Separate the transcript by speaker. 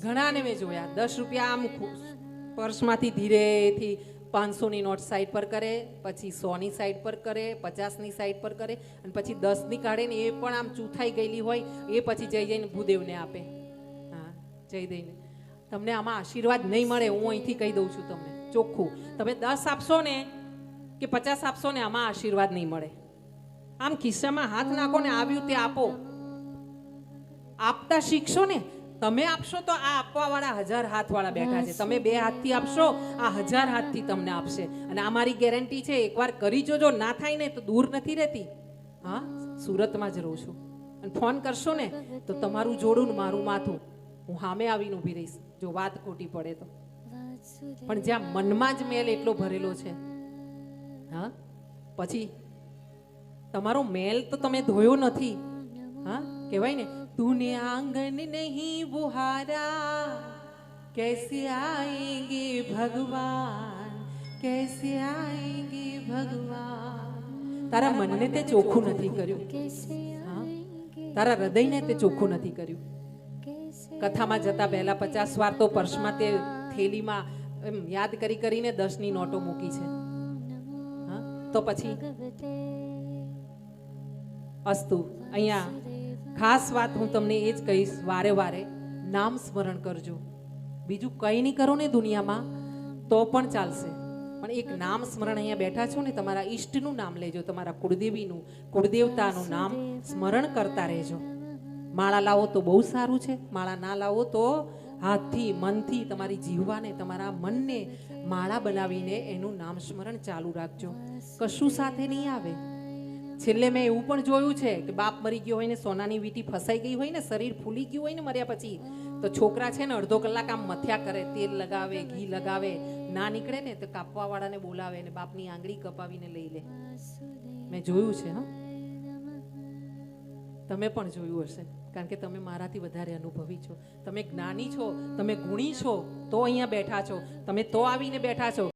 Speaker 1: ઘણાને મેં જોયા 10 રૂપિયા આમ પર્સમાંથી ધીરેથી 500ની નોટ સાઈડ પર કરે, પછી 100ની સાઈડ પર કરે, 50ની સાઈડ પર કરે, અને પછી 10ની કાઢે ને એ પણ આમ ચૂથાઈ ગયેલી હોય એ પછી જઈને ભૂદેવને આપે. હા, જઈ દઈને તમને આમાં આશીર્વાદ નહીં મળે, હું અહીંથી કહી દઉં છું તમને ચોખ્ખું. તમે 10 આપશો ને કે 50 આપશો ને, આમાં આશીર્વાદ નહીં મળે. આમ ખિસ્સામાં હાથ નાખો ને, આવ્યું તે આપો. આપતા શીખશો ને. તમે આપશો તો આ આપવા વાળા 1000 હાથ વાળા બેઠા છે. તમે 2 હાથથી આપશો, આ 1000 હાથથી તમને આપશે. અને આ મારી ગેરંટી છે, એકવાર કરી જોજો. ના થાય ને તો દૂર નથી રહેતી. હા, સુરતમાં જ રહું છું. અને ફોન કરશો ને તો તમારું જોડું ને મારું માથું, હું સામે આવીને ઊભી રહીશ જો વાત ખોટી પડે તો. પણ જ્યાં મનમાં જ મેલ એટલો ભરેલો છે, હા, પછી તમારો મેલ તો તમે ધોયો નથી. હા, કહેવાય ને, तूने आंगन नहीं बुहारा, कैसे आएंगे भगवान, कैसे आएंगे भगवान. તારા મનને તે ચોખ્ખું નથી કર્યું. હા, તારા હૃદયને તે ચોખ્ખું નથી કર્યું. કથામાં જતા પહેલા 50 વાર તો પર્સમાં તે થેલીમાં એમ યાદ કરીને 10ની નોટો મૂકી છે. હા, તો પછી અસ્તુ. અહીંયા ખાસ વાત હું તમને એ જ કહીશ, વારે વારે નામ સ્મરણ કરજો. બીજું કંઈ નહીં કરો ને દુનિયામાં તો પણ ચાલશે, પણ એક નામ સ્મરણ. અહીંયા બેઠા છો ને, તમારા ઈષ્ટનું નામ લેજો, તમારા કુળદેવીનું, કુળદેવતાનું નામ સ્મરણ કરતા રહેજો. માળા લાવો તો બહુ સારું છે, માળા ના લાવો તો હાથથી, મનથી, તમારી જીહવાને, તમારા મનને માળા બનાવીને એનું નામ સ્મરણ ચાલુ રાખજો. કશું સાથે નહીં આવે. છેલ્લે મેં એવું પણ જોયું છે કે બાપ મરી ગયો હોય ને, સોનાની વીંટી ફસાઈ ગઈ હોય ને, શરીર ફૂલી ગયું હોય ને મર્યા પછી, તો છોકરા છે ને અડધો કલાક આમ મથ્યા કરે, તેલ લગાવે, ઘી લગાવે, ના નીકળે ને તો કાપવા વાળાને બોલાવે ને બાપની આંગળી કપાવીને લઈ લે. મેં જોયું છે. હા, તમે પણ જોયું હશે, કારણ કે તમે મારાથી વધારે અનુભવી છો. તમે જ્ઞાની છો, તમે ગુણી છો તો અહીંયા બેઠા છો, તમે તો આવીને બેઠા છો.